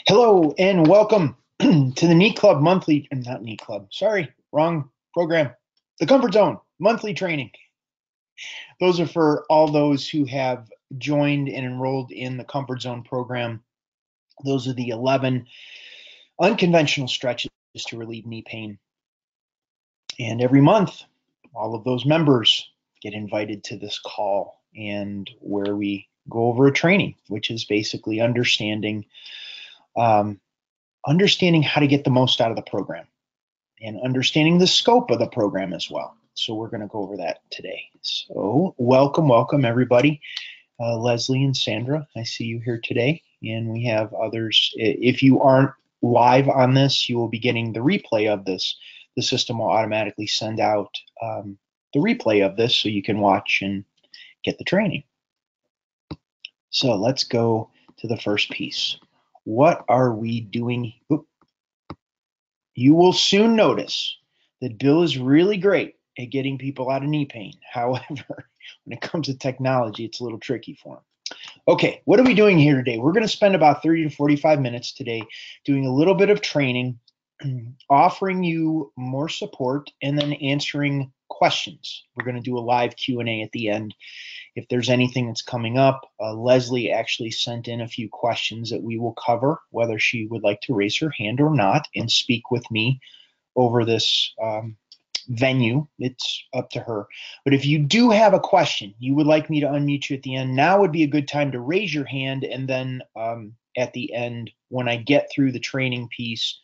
Hello and welcome to the Knee Club monthly, not Knee Club, sorry, wrong program. The Comfort Zone monthly training. Those are for all those who have joined and enrolled in the Comfort Zone program. Those are the 11 unconventional stretches to relieve knee pain. And every month, all of those members get invited to this call and where we go over a training, which is basically understanding how to get the most out of the program and understanding the scope of the program as well. So we're going to go over that today. So welcome everybody. Leslie and Sandra, I see you here today, and we have others. If you aren't live on this, you will be getting the replay of this. The system will automatically send out the replay of this so you can watch and get the training. So let's go to the first piece. What are we doing? You will soon notice that Bill is really great at getting people out of knee pain. However, when it comes to technology, it's a little tricky for him. Okay, what are we doing here today? We're going to spend about 30 to 45 minutes today doing a little bit of training, offering you more support, and then answering questions. We're going to do a live Q&A at the end. If there's anything that's coming up, Leslie actually sent in a few questions that we will cover, whether she would like to raise her hand or not and speak with me over this venue. It's up to her. But if you do have a question, you would like me to unmute you at the end, now would be a good time to raise your hand, and then at the end, when I get through the training piece,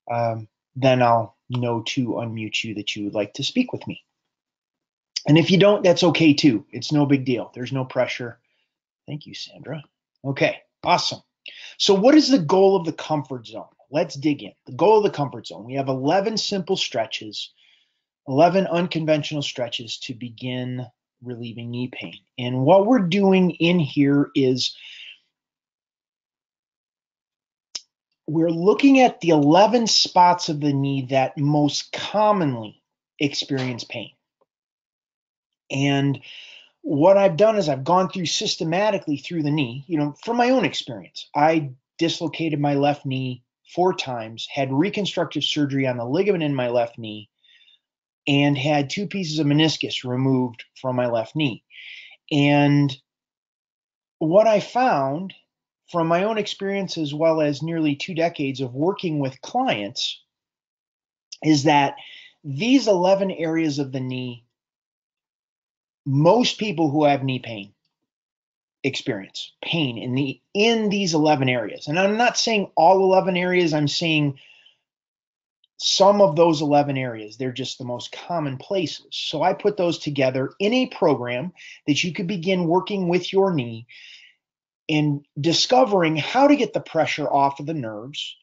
then I'll know to unmute you that you would like to speak with me. And if you don't, that's okay too. It's no big deal. There's no pressure. Thank you, Sandra. Okay, awesome. So what is the goal of the comfort zone? Let's dig in. The goal of the comfort zone. We have 11 simple stretches, 11 unconventional stretches to begin relieving knee pain. And what we're doing in here is we're looking at the 11 spots of the knee that most commonly experience pain. And what I've done is I've gone through systematically through the knee, from my own experience. I dislocated my left knee 4 times, had reconstructive surgery on the ligament in my left knee, and had 2 pieces of meniscus removed from my left knee. And what I found from my own experience, as well as nearly 2 decades of working with clients, is that these 11 areas of the knee, most people who have knee pain experience pain in these 11 areas. And I'm not saying all 11 areas, I'm saying some of those 11 areas. They're just the most common places. So I put those together in a program that you could begin working with your knee and discovering how to get the pressure off of the nerves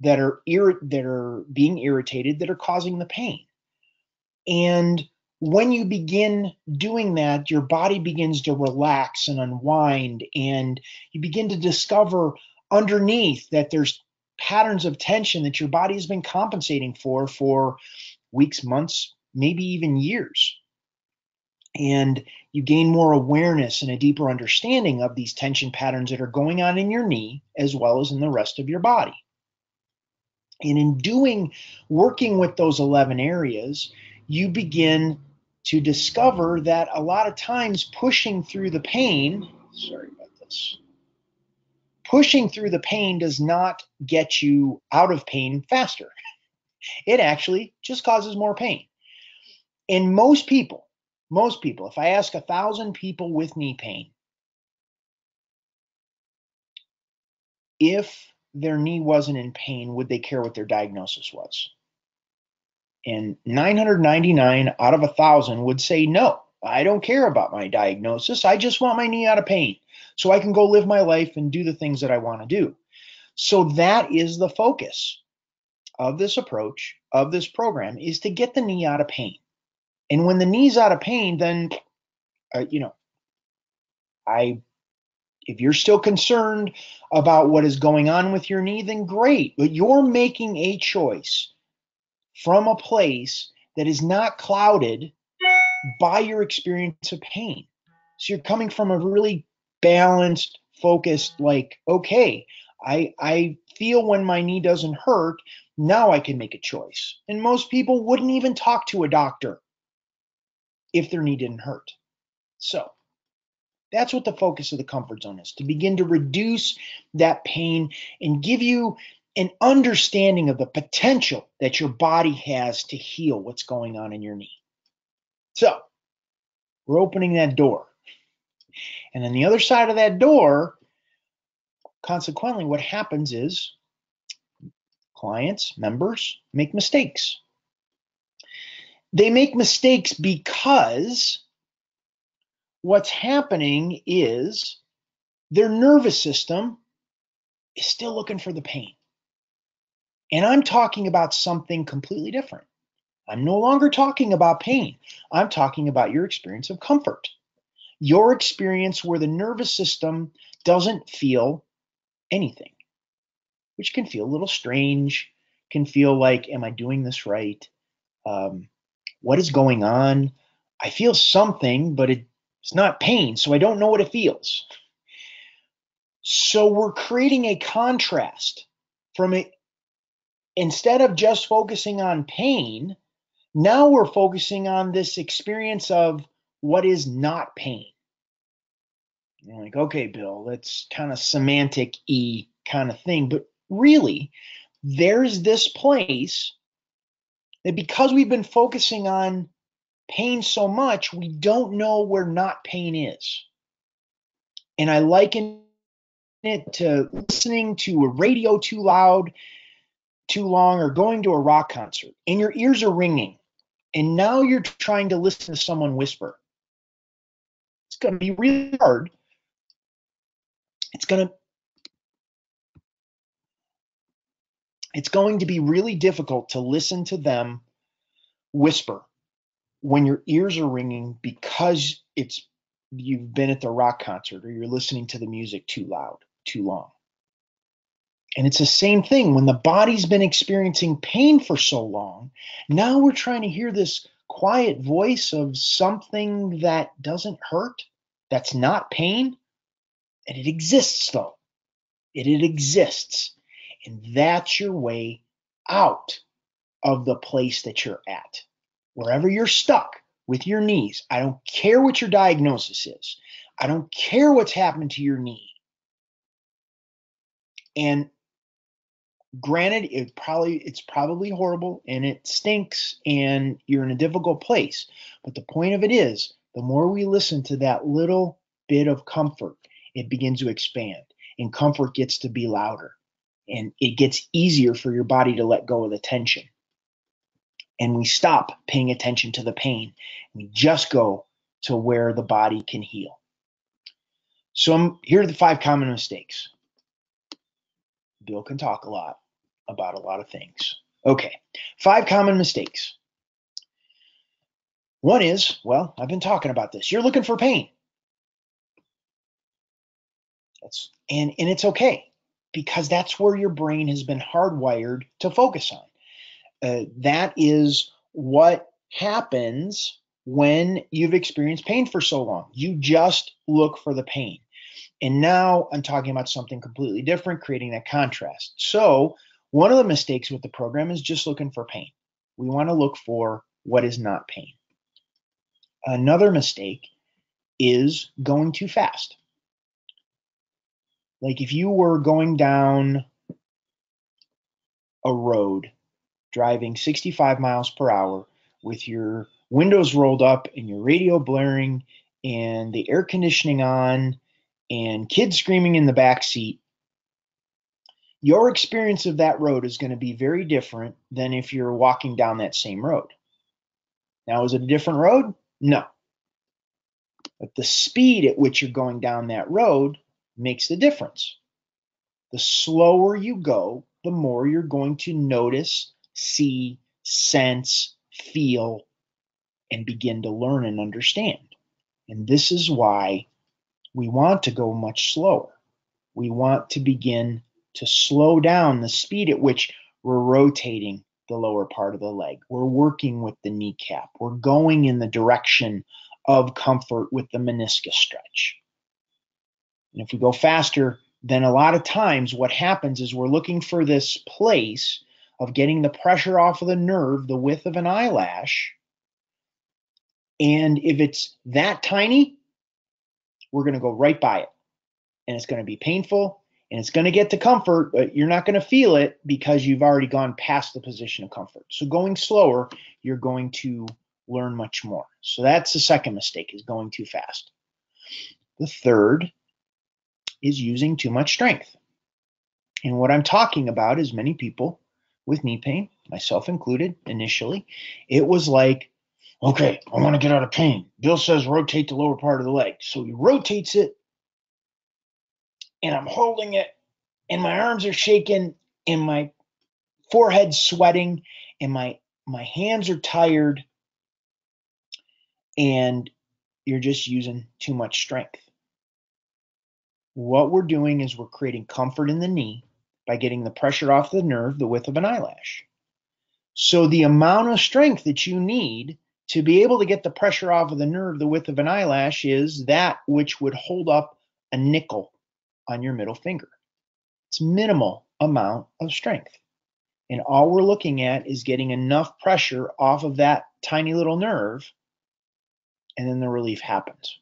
that are being irritated, that are causing the pain. And when you begin doing that, your body begins to relax and unwind, and you begin to discover underneath that there's patterns of tension that your body has been compensating for weeks, months, maybe even years. And you gain more awareness and a deeper understanding of these tension patterns that are going on in your knee as well as in the rest of your body. And in working with those 11 areas, you begin to discover that a lot of times pushing through the pain, pushing through the pain does not get you out of pain faster. It actually just causes more pain. And most people, if I ask 1,000 people with knee pain, if their knee wasn't in pain, would they care what their diagnosis was? And 999 out of 1,000 would say, no, I don't care about my diagnosis. I just want my knee out of pain so I can go live my life and do the things that I want to do. So that is the focus of this approach, of this program, is to get the knee out of pain. And when the knee's out of pain, then, if you're still concerned about what is going on with your knee, then great. But you're making a choice from a place that is not clouded by your experience of pain. So you're coming from a really balanced, focused, okay, I feel when my knee doesn't hurt, now I can make a choice. And most people wouldn't even talk to a doctor if their knee didn't hurt. So that's what the focus of the comfort zone is, to begin to reduce that pain and give you an understanding of the potential that your body has to heal what's going on in your knee. So we're opening that door. And on the other side of that door, consequently, what happens is clients, members make mistakes. They make mistakes because what's happening is their nervous system is still looking for the pain. And I'm talking about something completely different. I'm no longer talking about pain. I'm talking about your experience of comfort. Your experience where the nervous system doesn't feel anything, which can feel a little strange, can feel like, am I doing this right? What is going on? I feel something, but it's not pain, so I don't know what it feels. So we're creating a contrast from it. Instead of just focusing on pain, now we're focusing on this experience of what is not pain. You're like, okay, Bill, that's kind of semantic-y kind of thing. But really, there's this place that because we've been focusing on pain so much, we don't know where not pain is. And I liken it to listening to a radio too loud, too long, or going to a rock concert, and your ears are ringing. And now you're trying to listen to someone whisper. It's going to be really hard. It's going to be really difficult to listen to them whisper when your ears are ringing because you've been at the rock concert or you're listening to the music too loud, too long. And it's the same thing when the body's been experiencing pain for so long. Now we're trying to hear this quiet voice of something that doesn't hurt, that's not pain. And it exists, though. It exists. And that's your way out of the place that you're at. Wherever you're stuck with your knees, I don't care what your diagnosis is. I don't care what's happened to your knee. And granted, it's probably horrible and it stinks and you're in a difficult place. But the point of it is, the more we listen to that little bit of comfort, it begins to expand and comfort gets to be louder and it gets easier for your body to let go of the tension. And we stop paying attention to the pain. We just go to where the body can heal. So here are the 5 common mistakes. Bill can talk a lot about a lot of things. Okay, 5 common mistakes. One is, well, I've been talking about this. You're looking for pain. And it's okay, because that's where your brain has been hardwired to focus on. That is what happens when you've experienced pain for so long. You just look for the pain. And now I'm talking about something completely different, creating that contrast. So one of the mistakes with the program is just looking for pain. We want to look for what is not pain. Another mistake is going too fast. Like if you were going down a road driving 65 miles per hour with your windows rolled up and your radio blaring and the air conditioning on and kids screaming in the back seat, your experience of that road is going to be very different than if you're walking down that same road. Now, is it a different road? No. But the speed at which you're going down that road makes the difference. The slower you go, the more you're going to notice, see, sense, feel, and begin to learn and understand. And this is why we want to go much slower. We want to begin to slow down the speed at which we're rotating the lower part of the leg. We're working with the kneecap. We're going in the direction of comfort with the meniscus stretch. And if we go faster, then a lot of times what happens is we're looking for this place of getting the pressure off of the nerve the width of an eyelash. And if it's that tiny, we're going to go right by it. And it's going to be painful and it's going to get to comfort, but you're not going to feel it because you've already gone past the position of comfort. So going slower, you're going to learn much more. So that's the second mistake, is going too fast. The third is using too much strength. And what I'm talking about is many people with knee pain, myself included initially, it was like, okay, I want to get out of pain. Bill says rotate the lower part of the leg. So he rotates it, and I'm holding it, and my arms are shaking, and my forehead's sweating, and my hands are tired, and you're just using too much strength. What we're doing is we're creating comfort in the knee by getting the pressure off the nerve the width of an eyelash. So the amount of strength that you need to be able to get the pressure off of the nerve the width of an eyelash is that which would hold up a nickel on your middle finger. It's minimal amount of strength. And all we're looking at is getting enough pressure off of that tiny little nerve, and then the relief happens.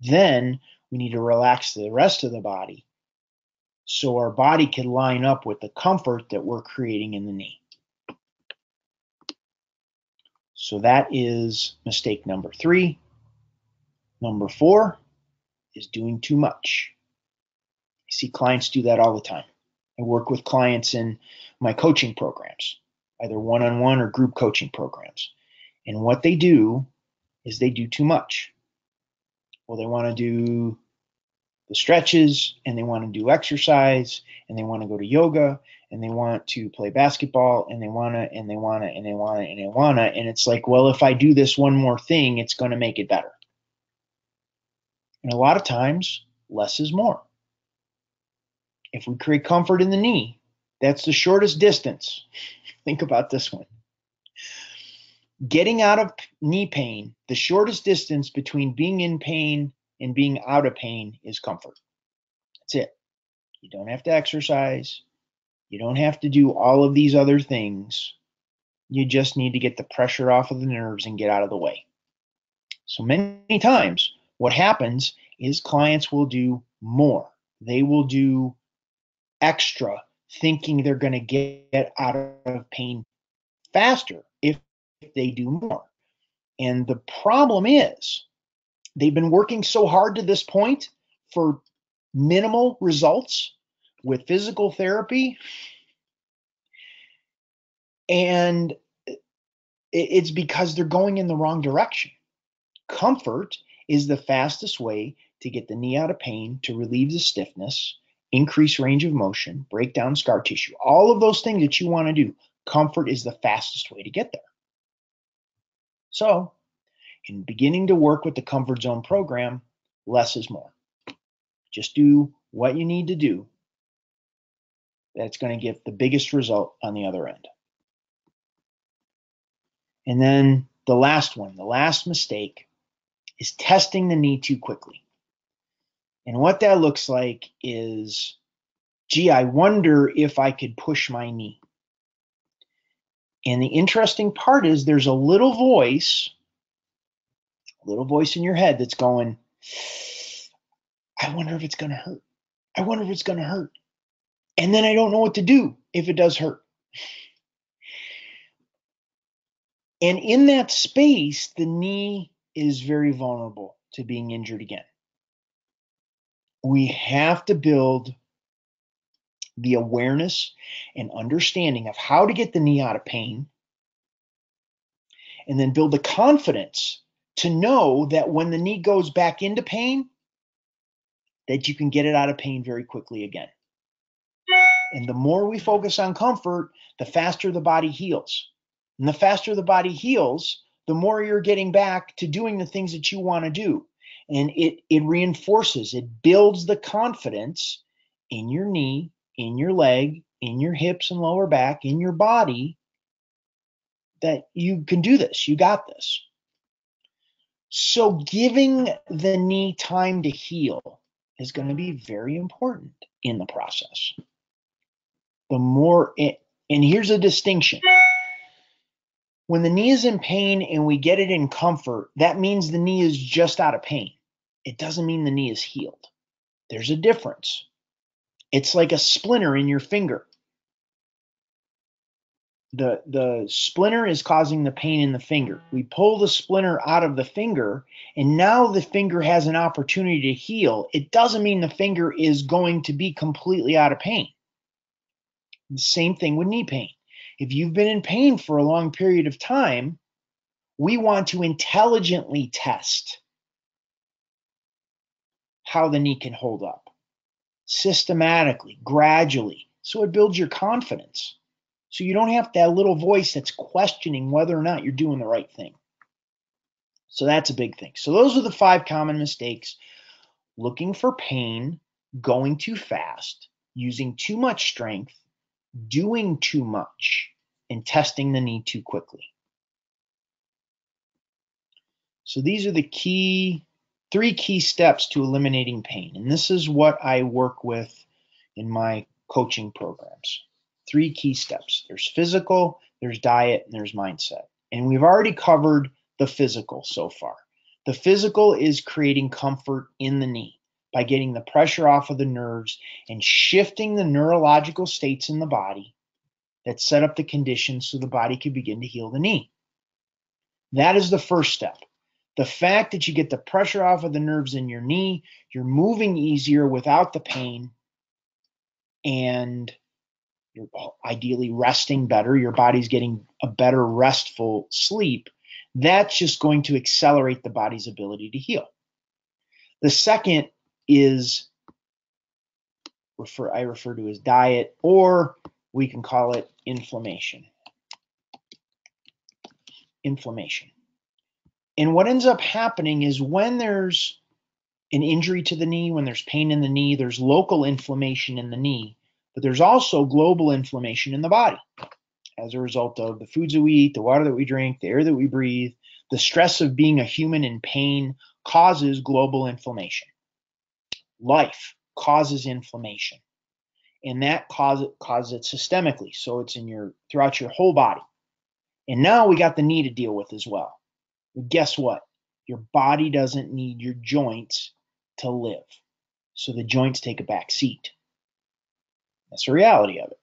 Then we need to relax the rest of the body so our body can line up with the comfort that we're creating in the knee. So that is mistake number 3. Number 4 is doing too much. I see clients do that all the time. I work with clients in my coaching programs, either one-on-one or group coaching programs. And what they do is they do too much. Well, they want to do the stretches, and they want to do exercise, and they want to go to yoga, and they want to play basketball, and they want to, and they want to, and they want to, and they want to. And it's like, well, if I do this one more thing, it's going to make it better. And a lot of times, less is more. If we create comfort in the knee, that's the shortest distance. Think about this one. Getting out of knee pain, the shortest distance between being in pain and being out of pain is comfort. That's it. You don't have to exercise. You don't have to do all of these other things. You just need to get the pressure off of the nerves and get out of the way. So many times, what happens is clients will do more. They will do extra, thinking they're going to get out of pain faster if they do more. And the problem is they've been working so hard to this point for minimal results with physical therapy, and it's because they're going in the wrong direction. Comfort is the fastest way to get the knee out of pain, to relieve the stiffness, increase range of motion, break down scar tissue, all of those things that you want to do. Comfort is the fastest way to get there. So, in beginning to work with the Comfort Zone program, less is more. Just do what you need to do. That's going to get the biggest result on the other end. And then the last one, the last mistake, is testing the knee too quickly. And what that looks like is, gee, I wonder if I could push my knee. And the interesting part is there's a little voice in your head that's going, I wonder if it's going to hurt. I wonder if it's going to hurt. And then I don't know what to do if it does hurt. And in that space, the knee is very vulnerable to being injured again. We have to build the awareness and understanding of how to get the knee out of pain, and then build the confidence to know that when the knee goes back into pain, that you can get it out of pain very quickly again. And the more we focus on comfort, the faster the body heals. And the faster the body heals, the more you're getting back to doing the things that you want to do. And it reinforces, it builds the confidence in your knee, in your leg, in your hips and lower back, in your body, that you can do this, you got this. So giving the knee time to heal is going to be very important in the process. The more it, and here's a distinction. When the knee is in pain and we get it in comfort, that means the knee is just out of pain. It doesn't mean the knee is healed. There's a difference. It's like a splinter in your finger. The splinter is causing the pain in the finger. We pull the splinter out of the finger, and now the finger has an opportunity to heal. It doesn't mean the finger is going to be completely out of pain. The same thing with knee pain. If you've been in pain for a long period of time, we want to intelligently test how the knee can hold up, systematically, gradually, so it builds your confidence. So you don't have that little voice that's questioning whether or not you're doing the right thing. So that's a big thing. So those are the 5 common mistakes: looking for pain, going too fast, using too much strength, doing too much, and testing the knee too quickly. So these are the 3 key steps to eliminating pain. And this is what I work with in my coaching programs. 3 key steps. There's physical, there's diet, and there's mindset. And we've already covered the physical so far. The physical is creating comfort in the knee by getting the pressure off of the nerves and shifting the neurological states in the body that set up the conditions so the body can begin to heal the knee. That is the first step. The fact that you get the pressure off of the nerves in your knee, you're moving easier without the pain, and you're ideally resting better, your body's getting a better restful sleep, that's just going to accelerate the body's ability to heal. The second is I refer to as diet, or we can call it inflammation. And what ends up happening is when there's an injury to the knee, when there's pain in the knee, there's local inflammation in the knee, but there's also global inflammation in the body as a result of the foods that we eat, the water that we drink, the air that we breathe. The stress of being a human in pain causes global inflammation. Life causes inflammation, and that causes it systemically, so it's throughout your whole body. And now we got the knee to deal with as well. But guess what? Your body doesn't need your joints to live, so the joints take a back seat. That's the reality of it.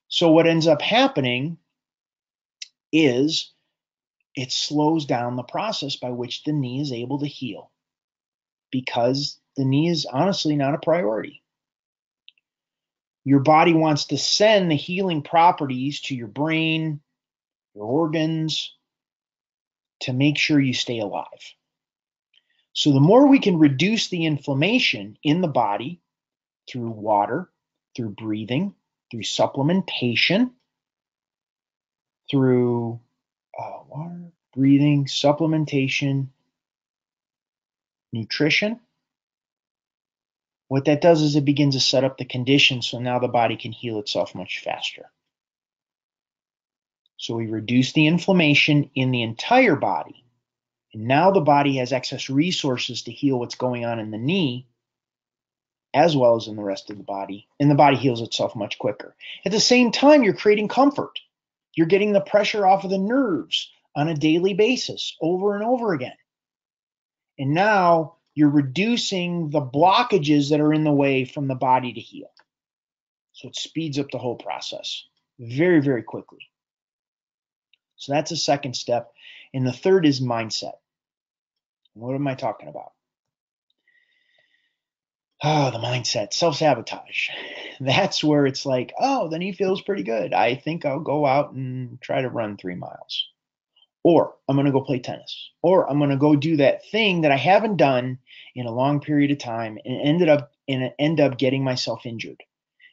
So what ends up happening is it slows down the process by which the knee is able to heal, because the knee is honestly not a priority. Your body wants to send the healing properties to your brain, your organs, to make sure you stay alive. So the more we can reduce the inflammation in the body through water, through breathing, through supplementation, through water, breathing, supplementation, nutrition, what that does is it begins to set up the conditions so now the body can heal itself much faster. So we reduce the inflammation in the entire body, and now the body has excess resources to heal what's going on in the knee as well as in the rest of the body, and the body heals itself much quicker. At the same time, you're creating comfort. You're getting the pressure off of the nerves on a daily basis over and over again. And now you're reducing the blockages that are in the way from the body to heal. So it speeds up the whole process very, very quickly. So that's the second step. And the third is mindset. What am I talking about? Oh, the mindset, self-sabotage. That's where it's like, oh, the knee feels pretty good. I think I'll go out and try to run 3 miles. Or I'm going to go play tennis. Or I'm going to go do that thing that I haven't done in a long period of time and end up getting myself injured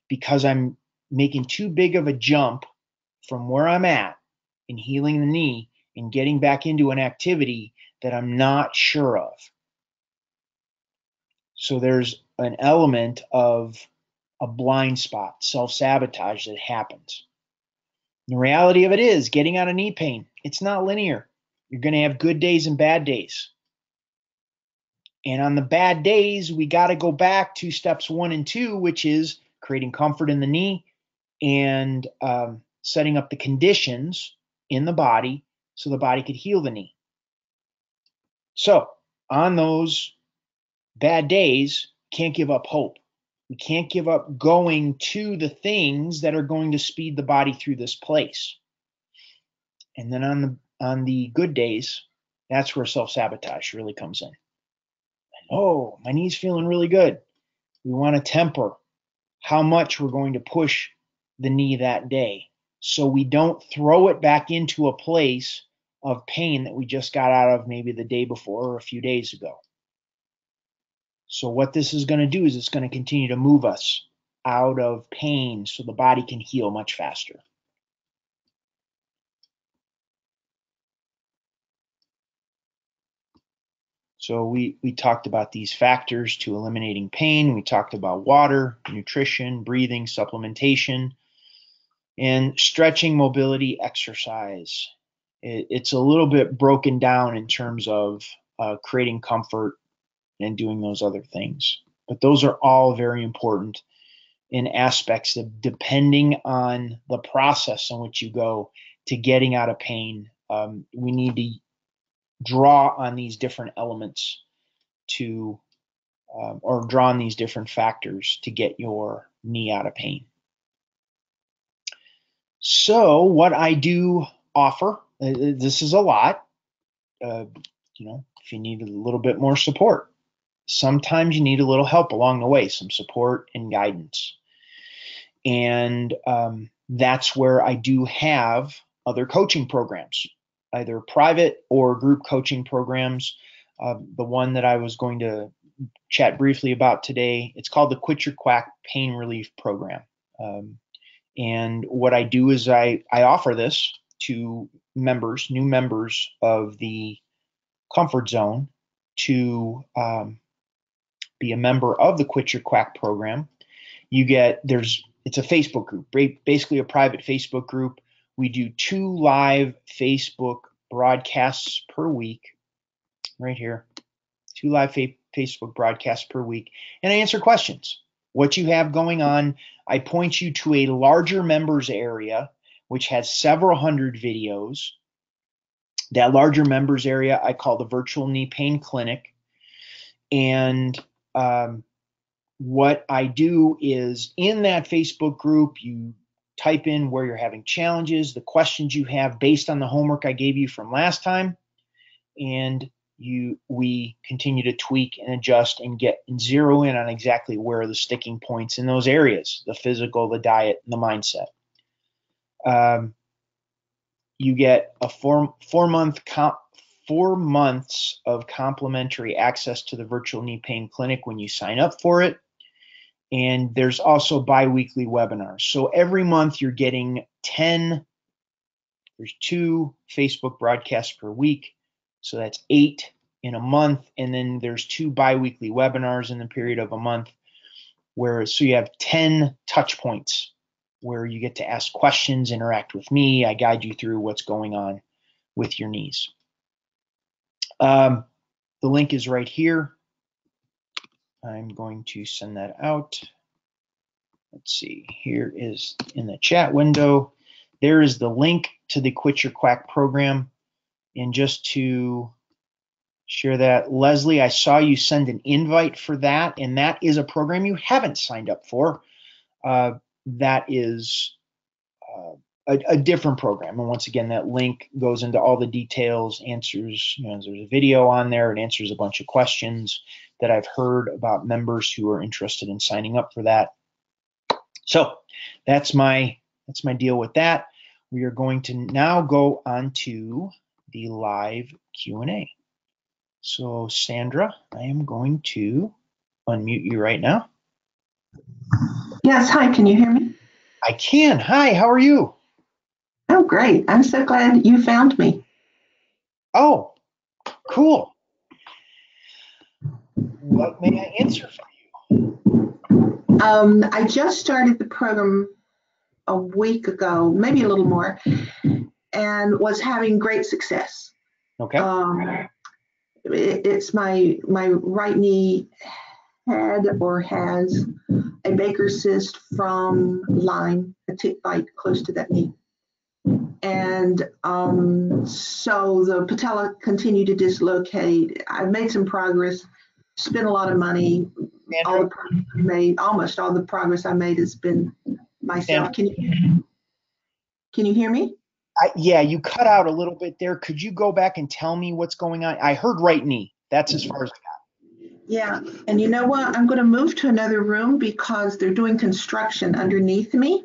because I'm making too big of a jump from where I'm at in healing the knee and getting back into an activity that I'm not sure of. So there's an element of a blind spot, self-sabotage that happens. The reality of it is getting out of knee pain, it's not linear. You're going to have good days and bad days. And on the bad days, we got to go back to steps 1 and 2, which is creating comfort in the knee and setting up the conditions in the body so the body could heal the knee. So on those bad days, can't give up hope. We can't give up going to the things that are going to speed the body through this place. And then on the good days, that's where self-sabotage really comes in. Oh, my knee's feeling really good. We want to temper how much we're going to push the knee that day so we don't throw it back into a place of pain that we just got out of maybe the day before or a few days ago. So what this is going to do is it's going to continue to move us out of pain so the body can heal much faster. So we talked about these factors to eliminating pain. We talked about water, nutrition, breathing, supplementation, and stretching, mobility, exercise. It's a little bit broken down in terms of creating comfort and doing those other things. But those are all very important in aspects of depending on the process in which you go to getting out of pain. We need to draw on these different elements to, or draw on these different factors to get your knee out of pain. So what I do offer, this is a lot, if you need a little bit more support. Sometimes you need a little help along the way, some support and guidance. And that's where I do have other coaching programs, either private or group coaching programs. The one that I was going to chat briefly about today, it's called the Quit Your Quack Pain Relief Program. And what I do is I offer this to members, new members of the Comfort Zone, to be a member of the Quit Your Quack program. It's a Facebook group, basically a private Facebook group. We do 2 live Facebook broadcasts per week, right here, 2 live Facebook broadcasts per week, and I answer questions. What you have going on, I point you to a larger members area, which has several hundred videos. That larger members area I call the Virtual Knee Pain Clinic. And what I do is in that Facebook group, you type in where you're having challenges, the questions you have based on the homework I gave you from last time, and we continue to tweak and adjust and zero in on exactly where are the sticking points in those areas, the physical, the diet, and the mindset. You get a 4 months of complimentary access to the Virtual Knee Pain Clinic when you sign up for it. And there's also bi-weekly webinars. So every month you're getting there's 2 Facebook broadcasts per week. So that's 8 in a month. And then there's 2 bi-weekly webinars in the period of a month so you have 10 touch points where you get to ask questions, interact with me. I guide you through what's going on with your knees. The link is right here. I'm going to send that out. Let's see, here is in the chat window. There is the link to the Quit Your Quack program. And just to share that, Leslie, I saw you send an invite for that, and that is a program you haven't signed up for. That is a different program. And once again, that link goes into all the details, answers, there's a video on there. It answers a bunch of questions that I've heard about members who are interested in signing up for that. So that's my deal with that. We are going to now go on to the live Q&A. So Sandra, I am going to unmute you right now. Yes, hi, can you hear me? I can. Hi, how are you? Oh, great. I'm so glad you found me. Oh, cool. What may I answer for you? I just started the program a week ago, maybe a little more, and was having great success. Okay. It's my right knee had or has a Baker's cyst from Lyme, a tick bite close to that knee. And so the patella continued to dislocate. I've made some progress, spent a lot of money. All the progress I made, almost all the progress I made has been myself. Can you hear me? Yeah, you cut out a little bit there. Could you go back and tell me what's going on? I heard right knee. That's as far as I got. Yeah, and you know what? I'm going to move to another room because they're doing construction underneath me.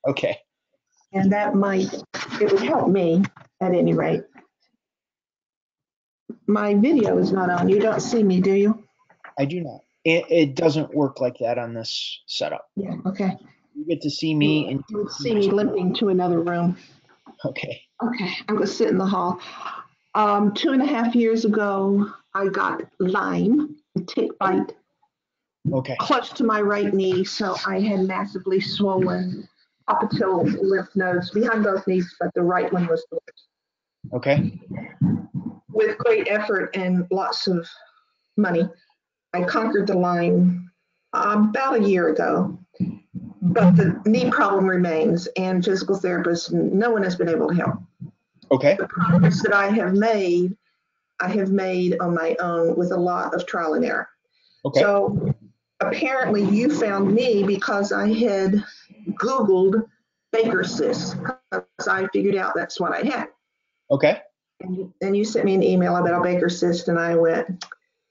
Okay. And it would help me at any rate. My video is not on. You don't see me, do you? I do not. It doesn't work like that on this setup. Yeah, okay. You get to see me. And you would see me limping to another room. Okay. Okay, I'm going to sit in the hall. 2.5 years ago, I got Lyme, a tick bite, close to my right knee. So I had massively swollen popliteal lymph nodes behind both knees, but the right one was the worst. Okay. With great effort and lots of money, I conquered the Lyme about a year ago. But the knee problem remains, and physical therapists, no one has been able to help. Okay. The progress that I have made on my own with a lot of trial and error. Okay. So apparently you found me because I had Googled Baker's cyst, because I figured out that's what I had. Okay. And you sent me an email about a Baker's cyst, and I went,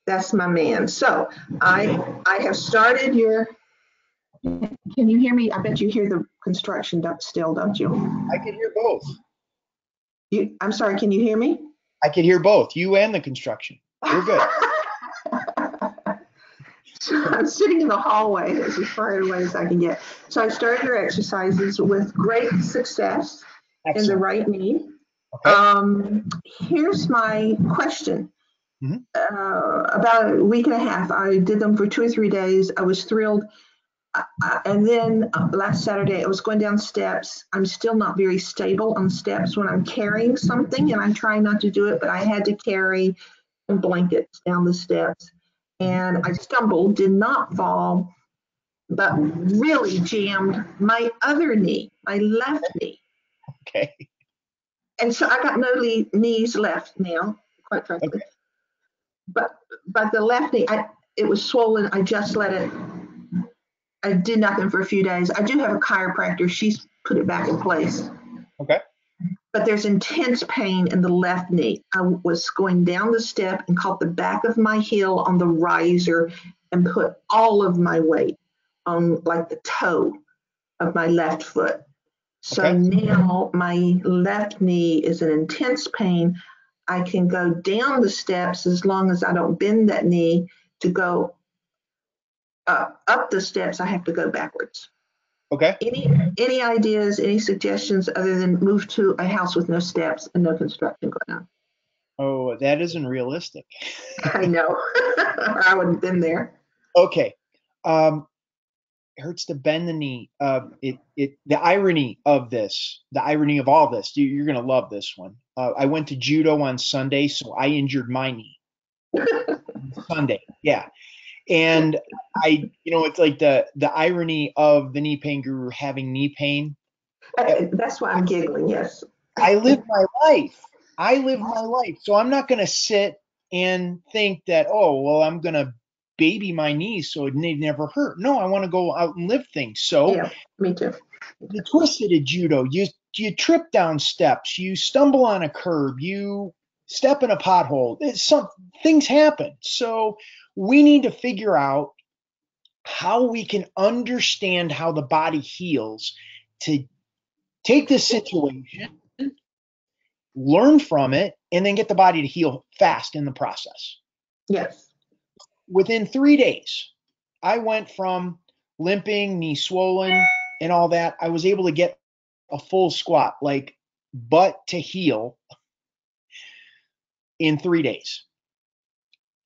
that's my man. So I have started your... Can you hear me? I bet you hear the construction still, don't you? I can hear both. I'm sorry, can you hear me? I can hear both, you and the construction. We're good. So I'm sitting in the hallway. That's as far away as I can get. So I started your exercises with great success. Excellent. In the right knee. Okay. Here's my question. Mm-hmm. About a week and a half, I did them for 2 or 3 days. I was thrilled. And then last Saturday, I was going down steps. I'm still not very stable on steps when I'm carrying something, and I'm trying not to do it, but I had to carry some blankets down the steps. And I stumbled, did not fall, but really jammed my other knee, my left knee. Okay. And so I got no knees left now, quite frankly. Okay. But the left knee, it was swollen. I just let it. I did nothing for a few days. I do have a chiropractor. She's put it back in place. Okay. But there's intense pain in the left knee. I was going down the step and caught the back of my heel on the riser and put all of my weight on like the toe of my left foot. So now my left knee is in intense pain. I can go down the steps as long as I don't bend that knee. To go up the steps, I have to go backwards. Okay. Any ideas, any suggestions other than move to a house with no steps and no construction going on? Oh, that isn't realistic. I know. I wouldn't have been there. Okay. It hurts to bend the knee. The irony of this, the irony of all this, you're going to love this one. I went to judo on Sunday, so I injured my knee. Sunday. Yeah. And it's like the irony of the knee pain guru having knee pain. That's why I'm giggling, yes. I live my life. So I'm not going to sit and think that, oh, well, I'm going to baby my knees so it never hurt. No, I want to go out and live things. So yeah, me too. You twisted at judo. You trip down steps. You stumble on a curb. You step in a pothole. Things happen. So we need to figure out how we can understand how the body heals to take this situation, learn from it, and then get the body to heal fast in the process. Yes. Within 3 days, I went from limping, knee swollen, and all that. I was able to get a full squat, like butt to heel, in 3 days,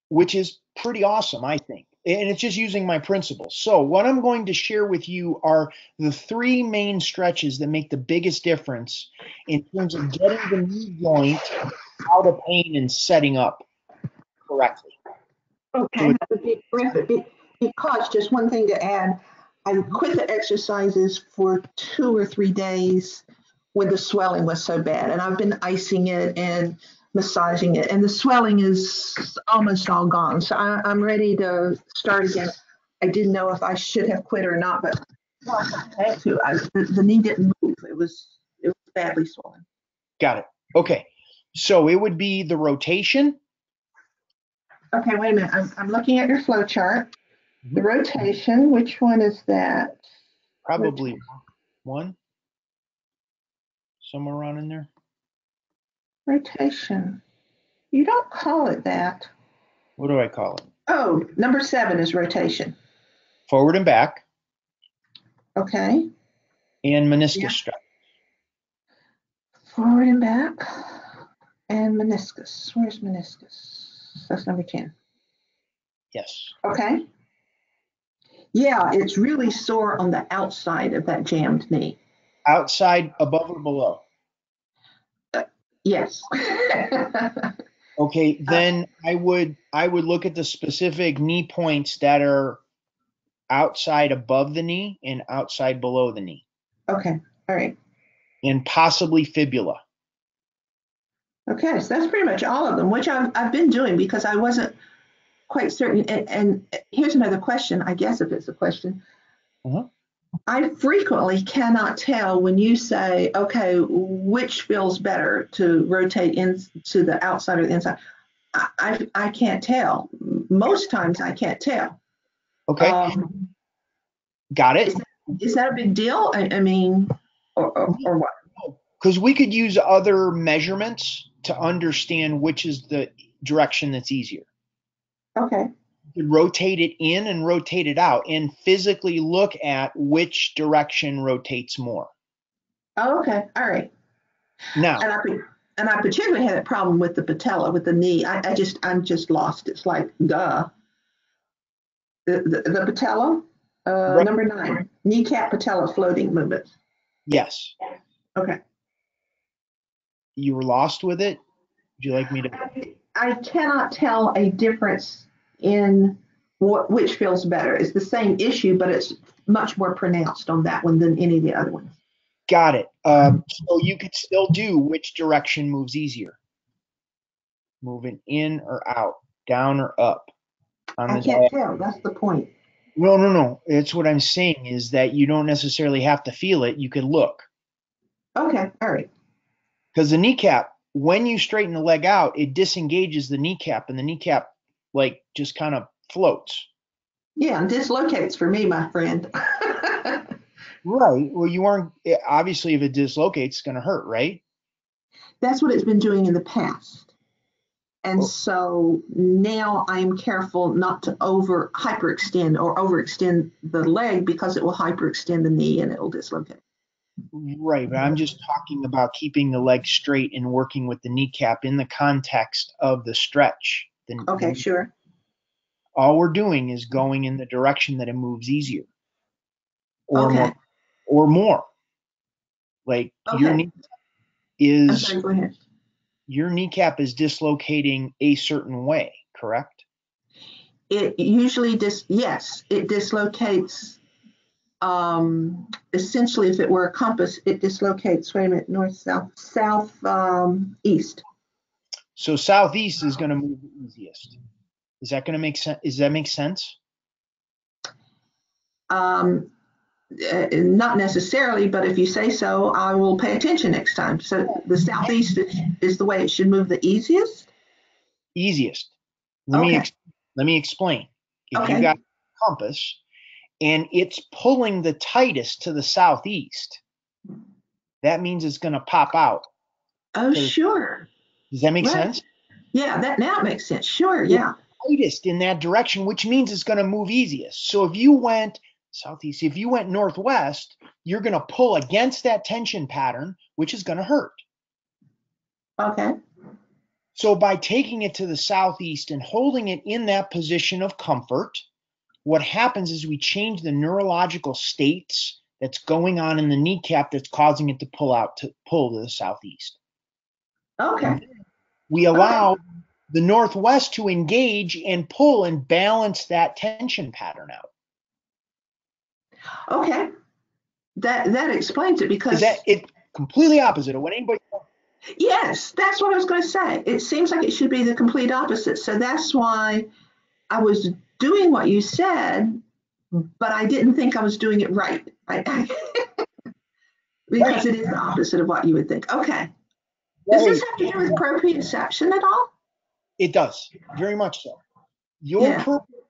which is pretty awesome, I think. And it's just using my principles. So what I'm going to share with you are the 3 main stretches that make the biggest difference in terms of getting the knee joint out of pain and setting up correctly. Okay, that would be terrific. Because just one thing to add, I quit the exercises for 2 or 3 days when the swelling was so bad, and I've been icing it and massaging it, and the swelling is almost all gone. So I'm ready to start again. I didn't know if I should have quit or not, but I had to. The knee didn't move. It was badly swollen. Got it. Okay. So it would be the rotation. Okay, wait a minute. I'm looking at your flow chart. The rotation, which one is that? Probably one. Somewhere around in there. Rotation. You don't call it that. What do I call it? Oh, number 7 is rotation. Forward and back. Okay. And meniscus stretch. Forward and back. And meniscus. Where's meniscus? That's number 10. Yes. Okay. Yeah, it's really sore on the outside of that jammed knee. Outside, above or below? Yes. Okay, then I would look at the specific knee points that are outside above the knee and outside below the knee. Okay. All right. And possibly fibula. Okay, so that's pretty much all of them, which I've been doing because I wasn't quite certain. And here's another question, I guess, if it's a question. Uh-huh. I frequently cannot tell when you say, okay, which feels better to rotate into the outside or the inside. I can't tell. Most times I can't tell. Okay. Got it. Is that a big deal? I mean, or what? Because we could use other measurements to understand which is the direction that's easier. Okay. You could rotate it in and rotate it out and physically look at which direction rotates more. Oh, okay. All right. Now, and I particularly had a problem with the patella, with the knee. I'm just lost. It's like, duh. The patella, right. number 9, kneecap patella floating movement. Yes. Okay. You were lost with it? Would you like me to? I cannot tell a difference in which feels better. It's the same issue, but it's much more pronounced on that one than any of the other ones. Got it. So you could still do which direction moves easier. Moving in or out, down or up. I can't tell. That's the point. No. It's what I'm saying is that you don't necessarily have to feel it. You could look. Okay. All right. Because the kneecap, when you straighten the leg out, it disengages the kneecap, and the kneecap like just kind of floats. Yeah, and dislocates for me, my friend. Right. Well, you aren't, obviously, if it dislocates, it's going to hurt, right? That's what it's been doing in the past. And so now I'm careful not to hyperextend or overextend the leg because it will hyperextend the knee and it will dislocate. Right, but I'm just talking about keeping the leg straight and working with the kneecap in the context of the stretch. Okay, sure. All we're doing is going in the direction that it moves easier or more. Like your kneecap is dislocating a certain way, correct? It usually it dislocates. Essentially, if it were a compass, it dislocates. Wait a minute, north, south, east. So southeast is going to move the easiest. Is that going to make sense? Does that make sense? Not necessarily, but if you say so, I will pay attention next time. So the southeast is the way it should move the easiest? Easiest. Let me explain. If you got a compass and it's pulling the tightest to the southeast, that means it's going to pop out. Oh, sure. Does that make sense? Yeah, that now makes sense. Sure, yeah. Tightest in that direction, which means it's going to move easiest. So if you went southeast, if you went northwest, you're going to pull against that tension pattern, which is going to hurt. Okay. So by taking it to the southeast and holding it in that position of comfort, what happens is we change the neurological states that's going on in the kneecap that's causing it to pull to the southeast. Okay. We allow the northwest to engage and pull and balance that tension pattern out. Okay. That explains it, because Is that it? Completely opposite of what anybody. yes, that's what I was going to say. It seems like it should be the complete opposite. So that's why I was doing what you said, but I didn't think I was doing it right. Because it is the opposite of what you would think. Okay. Does this have to do with proprioception at all? It does, very much so. Yeah.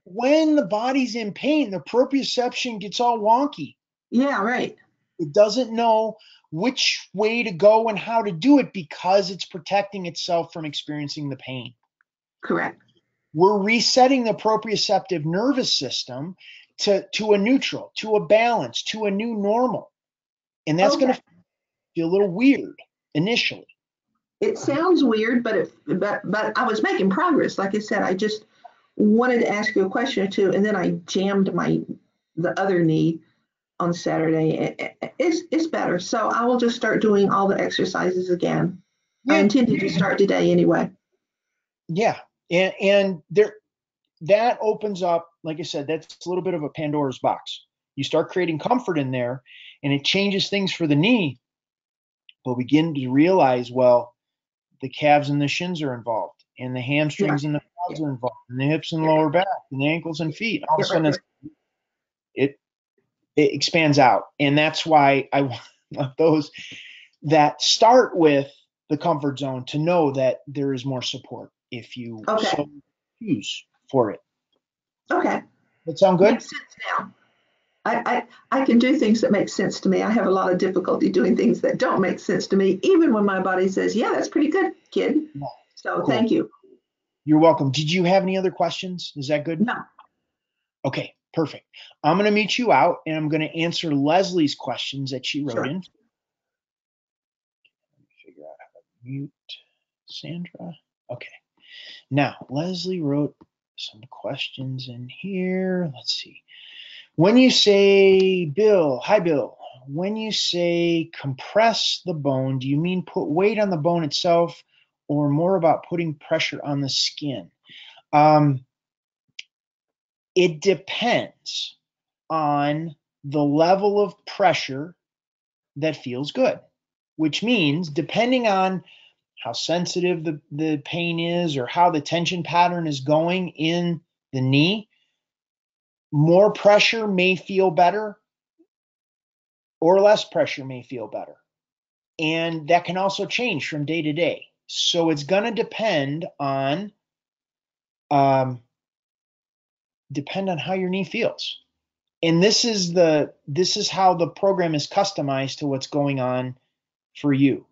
When the body's in pain, the proprioception gets all wonky. Yeah, right. It doesn't know which way to go and how to do it because it's protecting itself from experiencing the pain. Correct. We're resetting the proprioceptive nervous system to a neutral, to a balance, to a new normal. And that's going to feel a little weird initially. It sounds weird, but I was making progress. Like I said, I just wanted to ask you a question or two, and then I jammed the other knee on Saturday. It's better. So I will just start doing all the exercises again. I intended to start today anyway. Yeah. And that opens up, like I said, that's a little bit of a Pandora's box. You start creating comfort in there and it changes things for the knee. We'll begin to realize, well, the calves and the shins are involved, and the hamstrings and the quads are involved, and the hips and lower back, and the ankles and feet. All of a sudden, it expands out. And that's why I want those that start with the comfort zone to know that there is more support if you so choose for it. Okay. That sound good? Makes sense now. I can do things that make sense to me. I have a lot of difficulty doing things that don't make sense to me, even when my body says, yeah, that's pretty good, kid. Yeah. So cool. Thank you. You're welcome. Did you have any other questions? Is that good? No. Okay, perfect. I'm going to meet you out, and I'm going to answer Leslie's questions that she wrote in. Let me figure out how to mute Sandra. Okay. Now, Leslie wrote some questions in here. Let's see. When you say, Bill, hi, Bill, when you say compress the bone, do you mean put weight on the bone itself or more about putting pressure on the skin? It depends on the level of pressure that feels good, which means depending on how sensitive the pain is or how the tension pattern is going in the knee, more pressure may feel better or less pressure may feel better. And that can also change from day to day. So it's going to depend on how your knee feels. And this is how the program is customized to what's going on for you.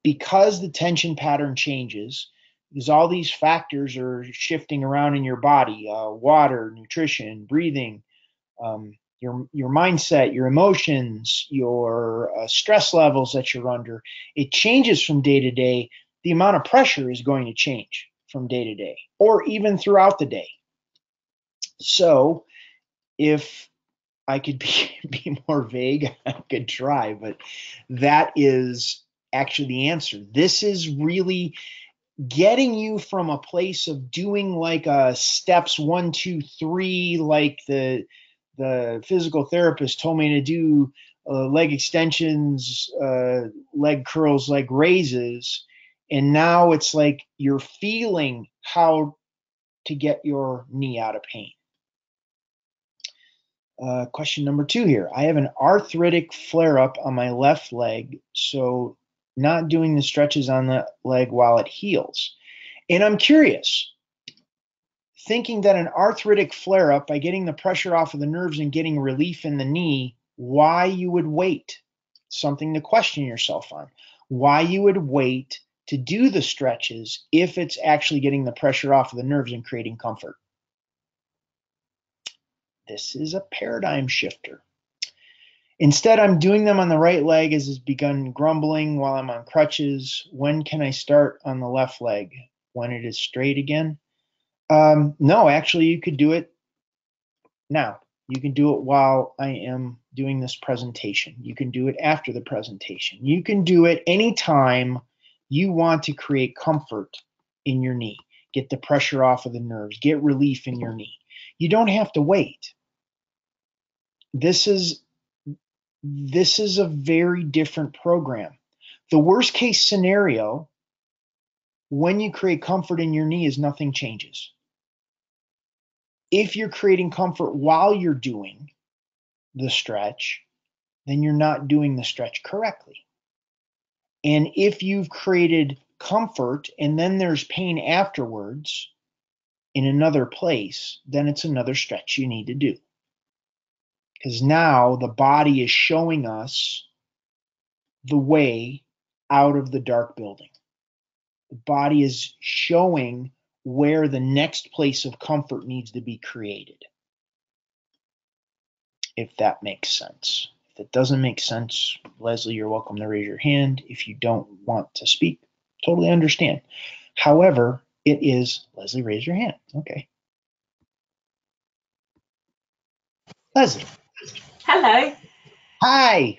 Because the tension pattern changes, because all these factors are shifting around in your body, water, nutrition, breathing, your mindset, your emotions, your stress levels that you're under, it changes from day to day. The amount of pressure is going to change from day to day or even throughout the day. So if I could be more vague, I could try, but that is actually the answer. This is really getting you from a place of doing like steps 1, 2, 3, like the physical therapist told me to do, leg extensions, leg curls, leg raises. And now it's like you're feeling how to get your knee out of pain. Question number 2 here. I have an arthritic flare-up on my left leg, so not doing the stretches on the leg while it heals. And I'm curious, thinking that an arthritic flare-up, by getting the pressure off of the nerves and getting relief in the knee, why you would wait. Something to question yourself on. Why you would wait to do the stretches if it's actually getting the pressure off of the nerves and creating comfort. This is a paradigm shifter. Instead, I'm doing them on the right leg as it's begun grumbling while I'm on crutches. When can I start on the left leg? When it is straight again? No, actually, you could do it now. You can do it while I am doing this presentation. You can do it after the presentation. You can do it anytime You want to create comfort in your knee, get the pressure off of the nerves, get relief in your knee. You don't have to wait. This is a very different program. The worst case scenario when you create comfort in your knee is nothing changes. If you're creating comfort while you're doing the stretch, then you're not doing the stretch correctly. And if you've created comfort and then there's pain afterwards in another place, then it's another stretch you need to do. Because now the body is showing us the way out of the dark building. The body is showing where the next place of comfort needs to be created. If that makes sense. If it doesn't make sense, Leslie, you're welcome to raise your hand. If you don't want to speak, totally understand. However, it is, Leslie, raise your hand. Okay. Leslie. Hello. Hi.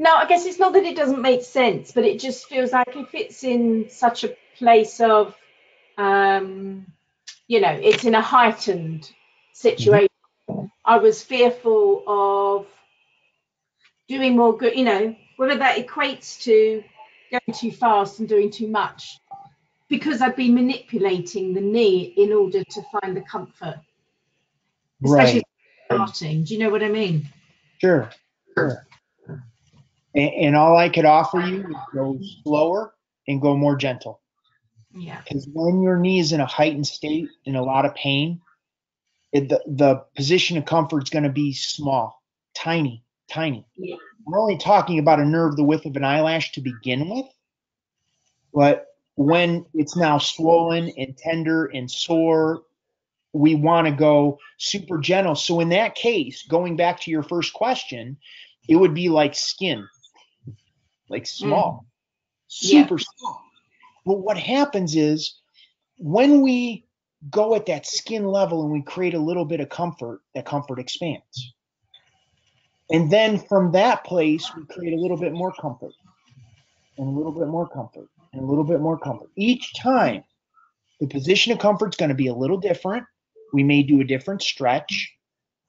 No, I guess it's not that it doesn't make sense, but it just feels like if it's in such a place of, it's in a heightened situation. Mm-hmm. I was fearful of doing more good, whether that equates to going too fast and doing too much, because I'd be manipulating the knee in order to find the comfort. Especially starting. Do you know what I mean? Sure. And all I could offer you is go slower and go more gentle. Yeah. Because when your knee is in a heightened state, in a lot of pain, the position of comfort is going to be small, tiny. Yeah. We're only talking about a nerve the width of an eyelash to begin with. But when it's now swollen and tender and sore, we want to go super gentle. So in that case, going back to your first question, it would be like skin. Like small, super small. But what happens is when we go at that skin level and we create a little bit of comfort, that comfort expands. And then from that place, we create a little bit more comfort and a little bit more comfort and a little bit more comfort. Each time, the position of comfort is going to be a little different. We may do a different stretch.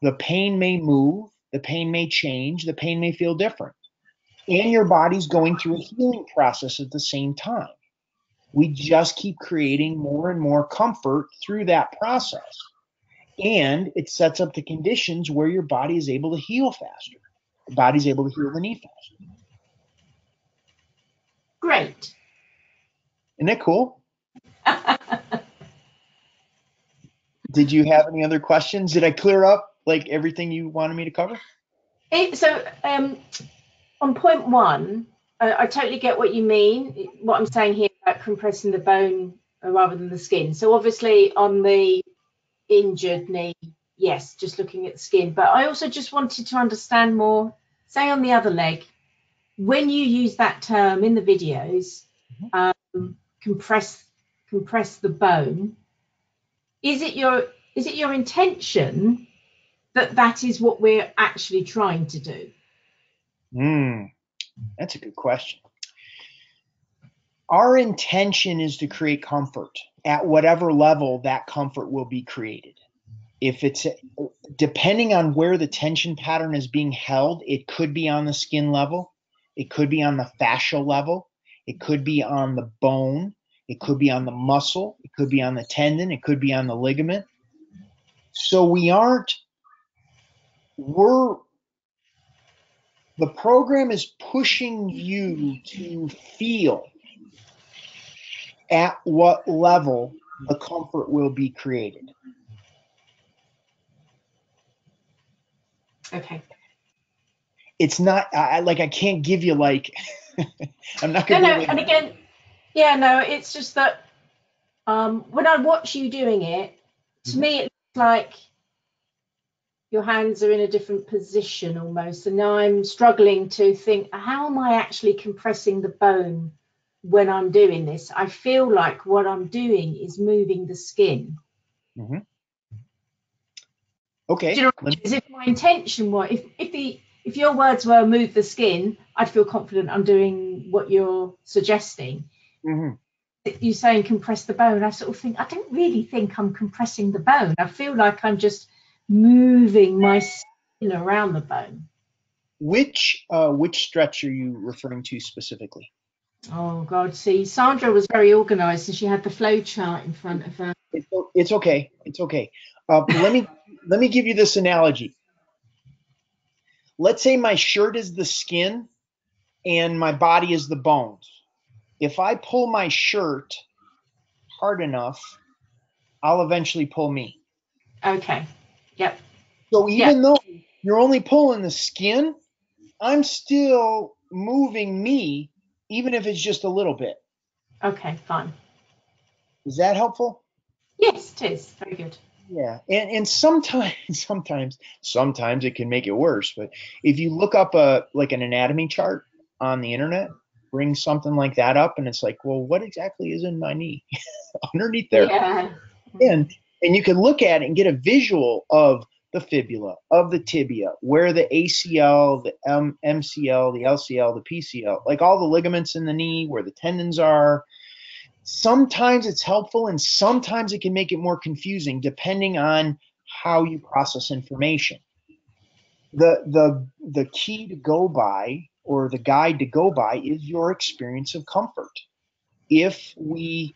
The pain may move. The pain may change. The pain may feel different. And your body's going through a healing process at the same time. We just keep creating more and more comfort through that process. And it sets up the conditions where your body is able to heal faster. The body's able to heal the knee faster. Great. Isn't that cool? Did you have any other questions? Did I clear up like everything you wanted me to cover? On point one, I totally get what you mean. What I'm saying here about compressing the bone rather than the skin. So obviously on the injured knee, yes, just looking at the skin. But I also just wanted to understand more, say on the other leg, when you use that term in the videos, compress the bone, is it your intention that is what we're actually trying to do? That's a good question. Our intention is to create comfort at whatever level that comfort will be created. If it's depending on where the tension pattern is being held, it could be on the skin level, it could be on the fascial level, it could be on the bone, it could be on the muscle, it could be on the tendon, it could be on the ligament. So the program is pushing you to feel at what level the comfort will be created. Okay. It's not I can't give you like I'm not gonna. No, and again, it's just that when I watch you doing it, to me it looks like your hands are in a different position almost, and now I'm struggling to think, how am I actually compressing the bone when I'm doing this? I feel like what I'm doing is moving the skin. Okay. Do you know, as if my intention was, if the if your words were move the skin, I'd feel confident I'm doing what you're suggesting. Mm-hmm. You saying compress the bone, I sort of think, I don't really think I'm compressing the bone. I feel like I'm just moving my skin around the bone. Which stretch are you referring to specifically? Oh God, see, Sandra was very organized and she had the flow chart in front of her. It's okay. It's okay. Let me give you this analogy. Let's say my shirt is the skin and my body is the bones. If I pull my shirt hard enough, I'll eventually pull me. Okay. Yep. So even though you're only pulling the skin, I'm still moving me, even if it's just a little bit. Okay, fine. Is that helpful? Yes, it is. Very good. Yeah, and sometimes it can make it worse. But if you look up like an anatomy chart on the internet, bring something like that up, and it's like, well, what exactly is in my knee underneath there? Yeah. And you can look at it and get a visual of the fibula, of the tibia, where the ACL, the MCL, the LCL, the PCL, like all the ligaments in the knee, where the tendons are. Sometimes it's helpful and sometimes it can make it more confusing depending on how you process information. The key to go by, or the guide to go by, is your experience of comfort. If we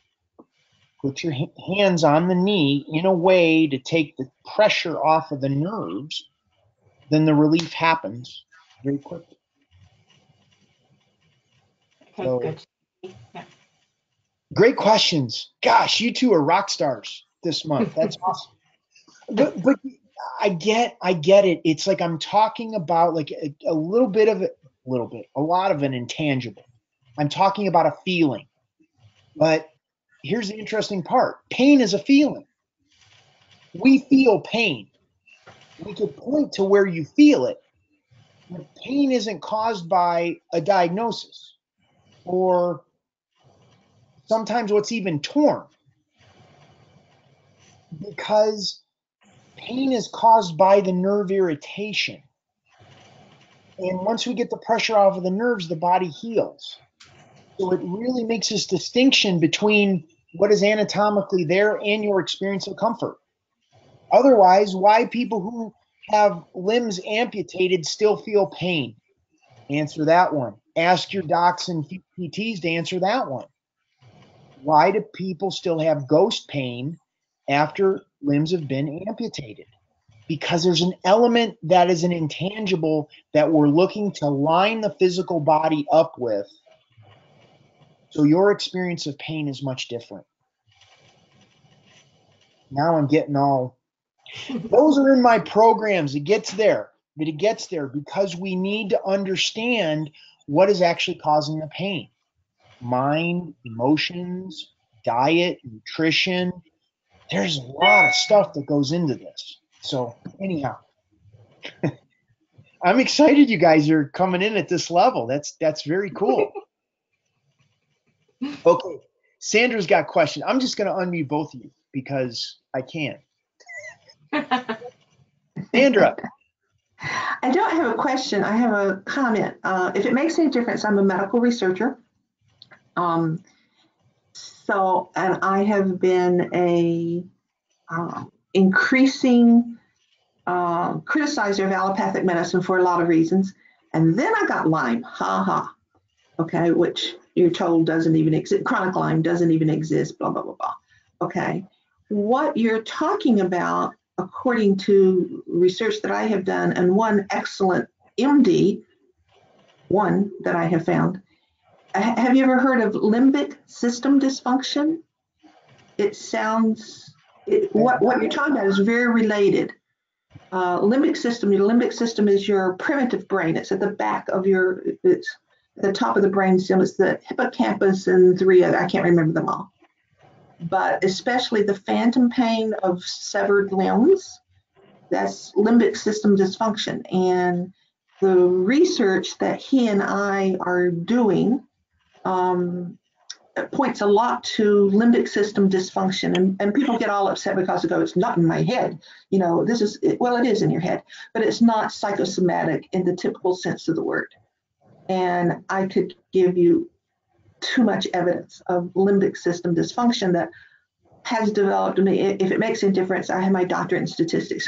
put your hands on the knee in a way to take the pressure off of the nerves, then the relief happens very quickly. Okay, So, good. Yeah. great questions. Gosh, you two are rock stars this month. That's awesome. But I get it. It's like I'm talking about like a little bit of it, a lot of an intangible. I'm talking about a feeling. But here's the interesting part. Pain is a feeling. We feel pain. We could point to where you feel it, but pain isn't caused by a diagnosis, or sometimes what's even torn, because pain is caused by the nerve irritation. And once we get the pressure off of the nerves, the body heals. So it really makes this distinction between what is anatomically there and your experience of comfort. Otherwise, why people who have limbs amputated still feel pain? Answer that one. Ask your docs and PTs to answer that one. Why do people still have ghost pain after limbs have been amputated? Because there's an element that is an intangible that we're looking to line the physical body up with. So your experience of pain is much different. Now I'm getting all, those are in my programs. It gets there, but it gets there because we need to understand what is actually causing the pain. Mind, emotions, diet, nutrition. There's a lot of stuff that goes into this. So anyhow, I'm excited you guys are coming in at this level. That's very cool. Okay, Sandra's got a question. I'm just going to unmute both of you because I can. Sandra. I don't have a question. I have a comment. If it makes any difference, I'm a medical researcher. And I have been a increasing criticizer of allopathic medicine for a lot of reasons. And then I got Lyme, okay, which you're told doesn't even exist. Chronic Lyme doesn't even exist, blah, blah, blah, blah. Okay. What you're talking about, according to research that I have done, and one excellent MD, one that I have found, have you ever heard of limbic system dysfunction? It sounds, what you're talking about is very related. Limbic system, your limbic system is your primitive brain. It's at the back of it's the top of the brain stem. It's the hippocampus and three other, I can't remember them all. But especially the phantom pain of severed limbs, that's limbic system dysfunction. And the research that he and I are doing points a lot to limbic system dysfunction, and people get all upset because they go, it's not in my head. You know, this is, well, it is in your head, but it's not psychosomatic in the typical sense of the word. And I could give you too much evidence of limbic system dysfunction that has developed in me. If it makes any difference, I have my doctorate in statistics.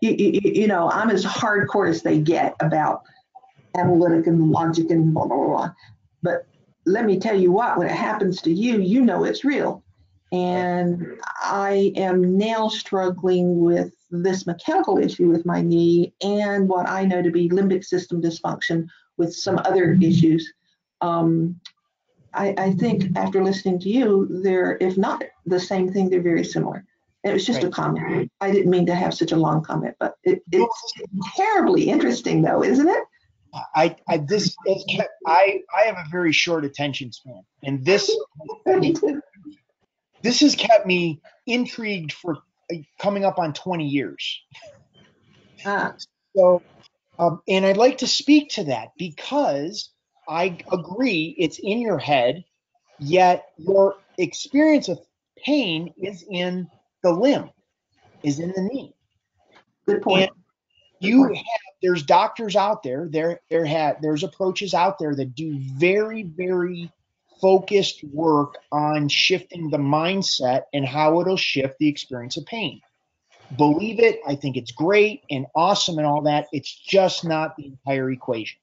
You know, I'm as hardcore as they get about analytic and logic and blah, blah, blah. But let me tell you what, when it happens to you, you know it's real. And I am now struggling with this mechanical issue with my knee and what I know to be limbic system dysfunction with some other issues. I think after listening to you, they're, if not the same thing, they're very similar. It was just a comment. I didn't mean to have such a long comment, but it's terribly interesting though, isn't it? I have a very short attention span, and this has kept me intrigued for coming up on 20 years. So, and I'd like to speak to that because I agree it's in your head, yet your experience of pain is in the limb, is in the knee. Good point. And there's doctors out there, there's approaches out there that do very, very focused work on shifting the mindset and how it'll shift the experience of pain. Believe it, I think it's great and awesome and all that. It's just not the entire equation,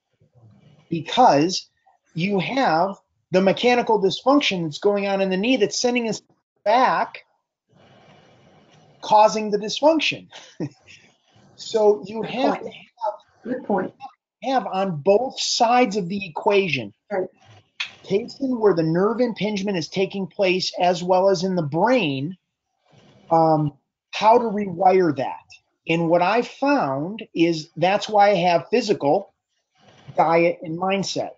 because you have the mechanical dysfunction that's going on in the knee that's sending us back, causing the dysfunction. So you have to have on both sides of the equation, cases where the nerve impingement is taking place as well as in the brain, how to rewire that. And what I found is that's why I have physical, diet, and mindset.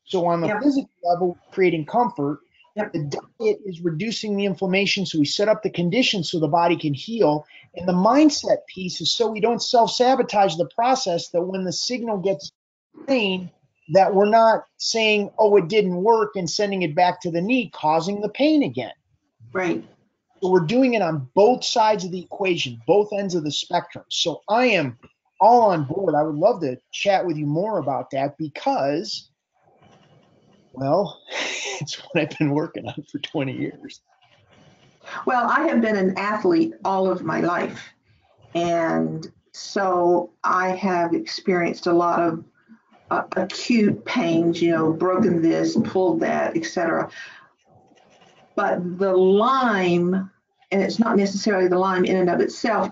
So on the physical level, creating comfort, the diet is reducing the inflammation, so we set up the conditions so the body can heal. And the mindset piece is so we don't self-sabotage the process, that when the signal gets pain, that we're not saying, oh, it didn't work, and sending it back to the knee, causing the pain again. Right. So we're doing it on both sides of the equation, both ends of the spectrum. So I am all on board. I would love to chat with you more about that because, well, it's what I've been working on for 20 years. Well, I have been an athlete all of my life. And so I have experienced a lot of acute pains, you know, broken this, pulled that, etc. But the Lyme, and it's not necessarily the Lyme in and of itself,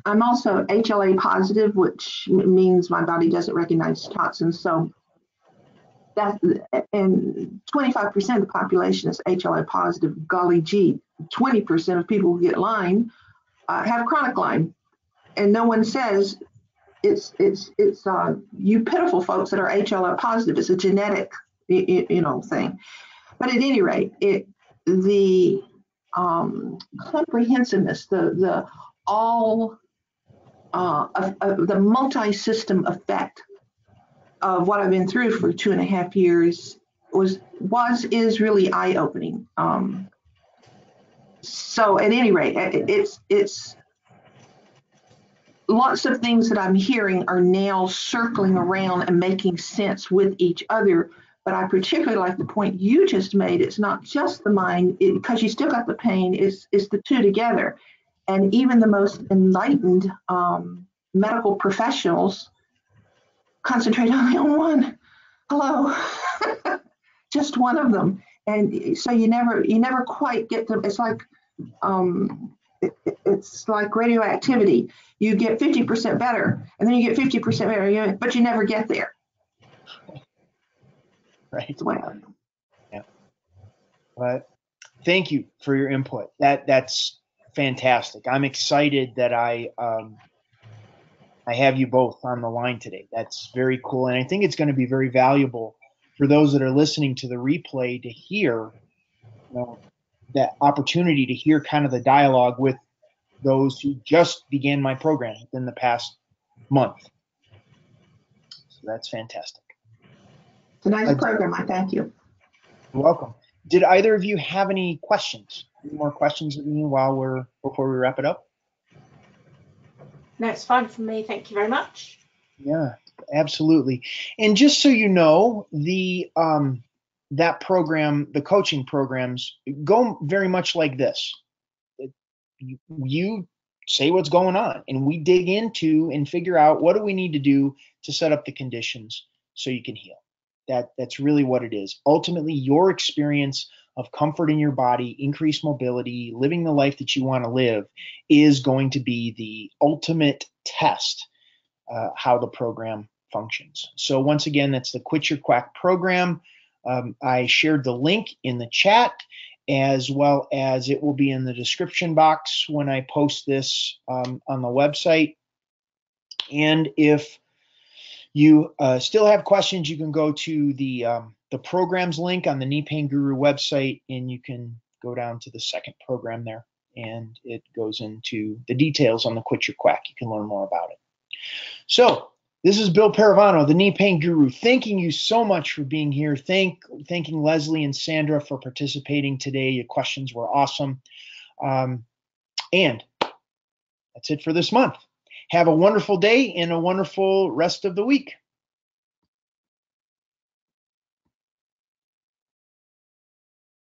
I'm also HLA positive, which means my body doesn't recognize toxins. So that, and 25% of the population is HLA positive. Golly gee, 20% of people who get Lyme have chronic Lyme, and no one says it's you pitiful folks that are HLA positive. It's a genetic thing. But at any rate, the comprehensiveness, the multi-system effect of what I've been through for 2.5 years is really eye-opening. So at any rate, it's lots of things that I'm hearing are now circling around and making sense with each other. But I particularly like the point you just made. It's not just the mind, because you still got the pain, it's the two together. And even the most enlightened medical professionals concentrate only on one. Hello, just one of them. And so you never quite get to, it's like, it's like radioactivity. You get 50% better, and then you get 50% better, but you never get there. Right. Yeah. But thank you for your input. That's fantastic. I'm excited that I have you both on the line today. That's very cool, and I think it's going to be very valuable for those that are listening to the replay to hear, that opportunity to hear kind of the dialogue with those who just began my program within the past month. So that's fantastic. It's a nice program. I thank you. You're welcome. Did either of you have any questions? Any more questions before we wrap it up? No, it's fine for me. Thank you very much. Yeah, absolutely. And just so you know, that program, the coaching programs, go very much like this. You say what's going on, and we dig into and figure out what do we need to do to set up the conditions so you can heal. That's really what it is. Ultimately, your experience of comfort in your body, increased mobility, living the life that you want to live is going to be the ultimate test how the program functions. So once again, that's the Quit Your Quack program. I shared the link in the chat, as well as it will be in the description box when I post this on the website. And if you still have questions, you can go to the programs link on the Knee Pain Guru website, and you can go down to the second program there, and it goes into the details on the Quit Your Quack. You can learn more about it. So this is Bill Paravano, the Knee Pain Guru, thanking you so much for being here. Thanking Leslie and Sandra for participating today. Your questions were awesome. And that's it for this month. Have a wonderful day and a wonderful rest of the week.